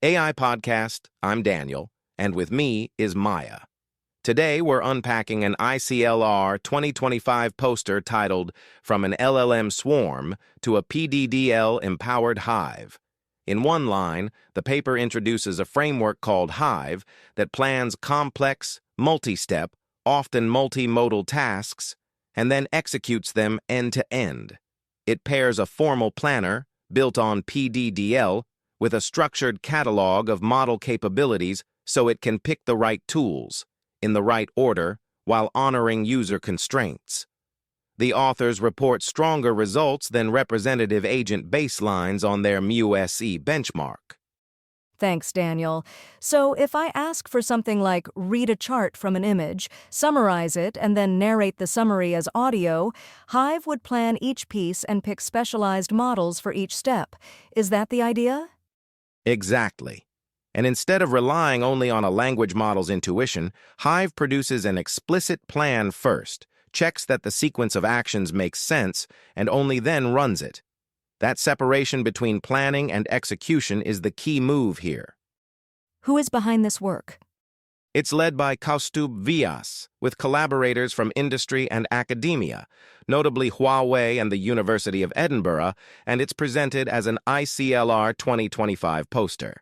AI Podcast, I'm Daniel, and with me is Maya. Today we're unpacking an ICLR 2025 poster titled From an LLM Swarm to a PDDL-empowered Hive. In one line, the paper introduces a framework called Hive that plans complex, multi-step, often multi-modal tasks, and then executes them end-to-end. It pairs a formal planner, built on PDDL, with a structured catalog of model capabilities so it can pick the right tools, in the right order, while honoring user constraints. The authors report stronger results than representative agent baselines on their MU-SE benchmark. Thanks, Daniel. So if I ask for something like read a chart from an image, summarize it, and then narrate the summary as audio, Hive would plan each piece and pick specialized models for each step. Is that the idea? Exactly. And instead of relying only on a language model's intuition, Hive produces an explicit plan first, checks that the sequence of actions makes sense, and only then runs it. That separation between planning and execution is the key move here. Who is behind this work? It's led by Kaustubh Vyas, with collaborators from industry and academia, notably Huawei and the University of Edinburgh, and it's presented as an ICLR 2025 poster.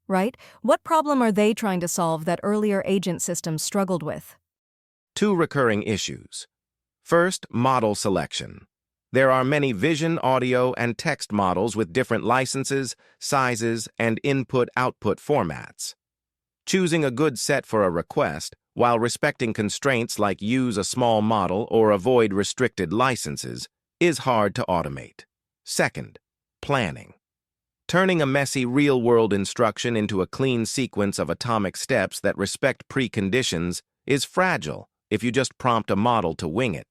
Right? What problem are they trying to solve that earlier agent systems struggled with? Two recurring issues. First, model selection. There are many vision, audio, and text models with different licenses, sizes, and input-output formats. Choosing a good set for a request, while respecting constraints like use a small model or avoid restricted licenses, is hard to automate. Second, planning. Turning a messy real-world instruction into a clean sequence of atomic steps that respect preconditions is fragile if you just prompt a model to wing it.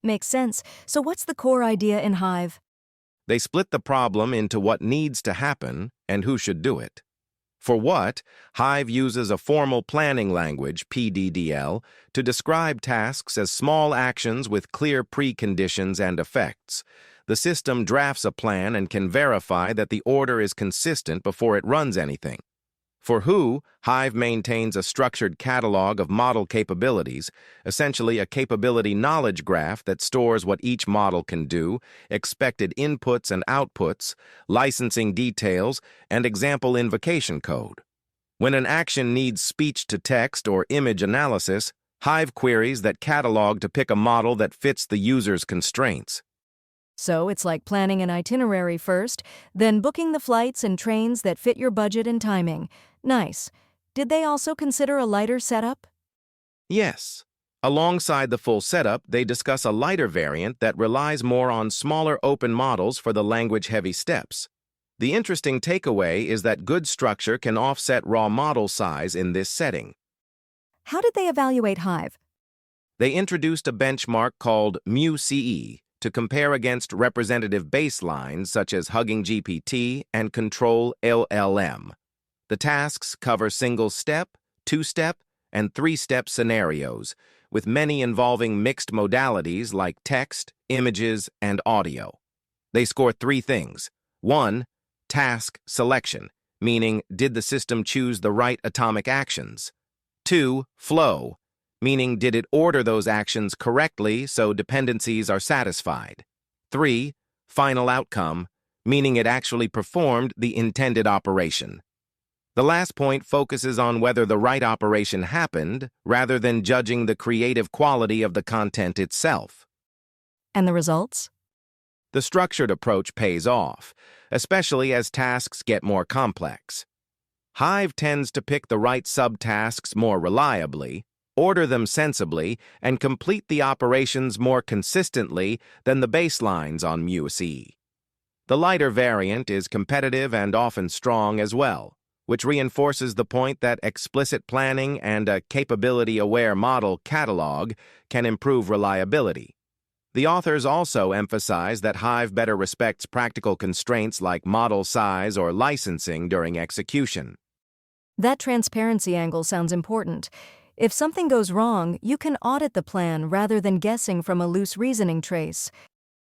Makes sense. So what's the core idea in Hive? They split the problem into what needs to happen and who should do it. For what, Hive uses a formal planning language, PDDL, to describe tasks as small actions with clear preconditions and effects. The system drafts a plan and can verify that the order is consistent before it runs anything. For who, Hive maintains a structured catalog of model capabilities, essentially a capability knowledge graph that stores what each model can do, expected inputs and outputs, licensing details, and example invocation code. When an action needs speech-to-text or image analysis, Hive queries that catalog to pick a model that fits the user's constraints. So it's like planning an itinerary first, then booking the flights and trains that fit your budget and timing. Nice. Did they also consider a lighter setup? Yes. Alongside the full setup, they discuss a lighter variant that relies more on smaller open models for the language-heavy steps. The interesting takeaway is that good structure can offset raw model size in this setting. How did they evaluate Hive? They introduced a benchmark called MU-CE to compare against representative baselines such as Hugging GPT and Control LLM. The tasks cover single-step, two-step, and three-step scenarios, with many involving mixed modalities like text, images, and audio. They score three things. 1. Task selection, meaning did the system choose the right atomic actions? 2. Flow, meaning did it order those actions correctly so dependencies are satisfied? 3. Final outcome, meaning it actually performed the intended operation. The last point focuses on whether the right operation happened, rather than judging the creative quality of the content itself. And the results? The structured approach pays off, especially as tasks get more complex. Hive tends to pick the right subtasks more reliably, order them sensibly, and complete the operations more consistently than the baselines on MU-SE. The lighter variant is competitive and often strong as well, which reinforces the point that explicit planning and a capability-aware model catalog can improve reliability. The authors also emphasize that Hive better respects practical constraints like model size or licensing during execution. That transparency angle sounds important. If something goes wrong, you can audit the plan rather than guessing from a loose reasoning trace.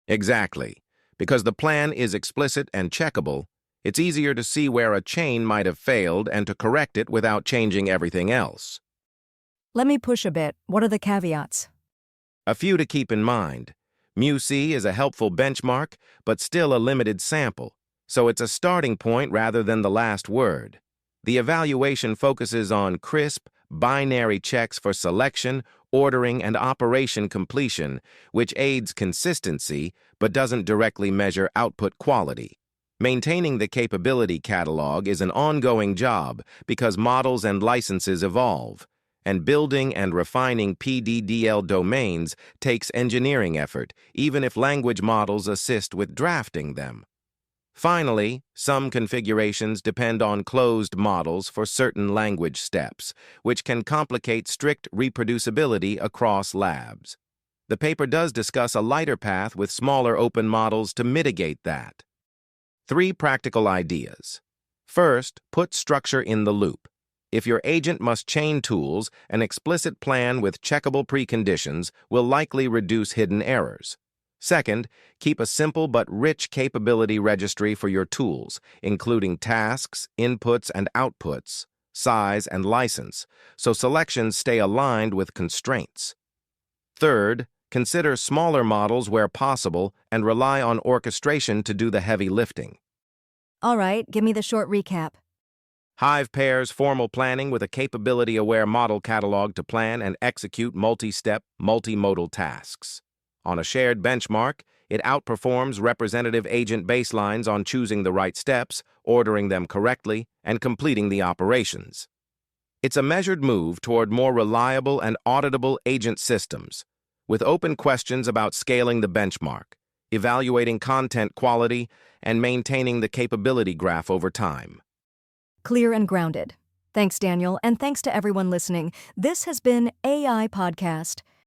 Exactly. Because the plan is explicit and checkable, It's easier to see where a chain might have failed and to correct it without changing everything else. Let me push a bit. What are the caveats? A few to keep in mind. MuC is a helpful benchmark, but still a limited sample, so it's a starting point rather than the last word. The evaluation focuses on crisp, binary checks for selection, ordering, and operation completion, which aids consistency but doesn't directly measure output quality. Maintaining the capability catalog is an ongoing job because models and licenses evolve, and building and refining PDDL domains takes engineering effort, even if language models assist with drafting them. Finally, some configurations depend on closed models for certain language steps, which can complicate strict reproducibility across labs. The paper does discuss a lighter path with smaller open models to mitigate that. 3 practical ideas. First, put structure in the loop. If your agent must chain tools, an explicit plan with checkable preconditions will likely reduce hidden errors. Second, keep a simple but rich capability registry for your tools, including tasks, inputs, and outputs, size, and license, so selections stay aligned with constraints. Third, consider smaller models where possible and rely on orchestration to do the heavy lifting. All right, give me the short recap. Hive pairs formal planning with a capability-aware model catalog to plan and execute multi-step, multi-modal tasks. On a shared benchmark, it outperforms representative agent baselines on choosing the right steps, ordering them correctly, and completing the operations. It's a measured move toward more reliable and auditable agent systems, with open questions about scaling the benchmark, evaluating content quality, and maintaining the capability graph over time. Clear and grounded. Thanks, Daniel, and thanks to everyone listening. This has been AI Podcast.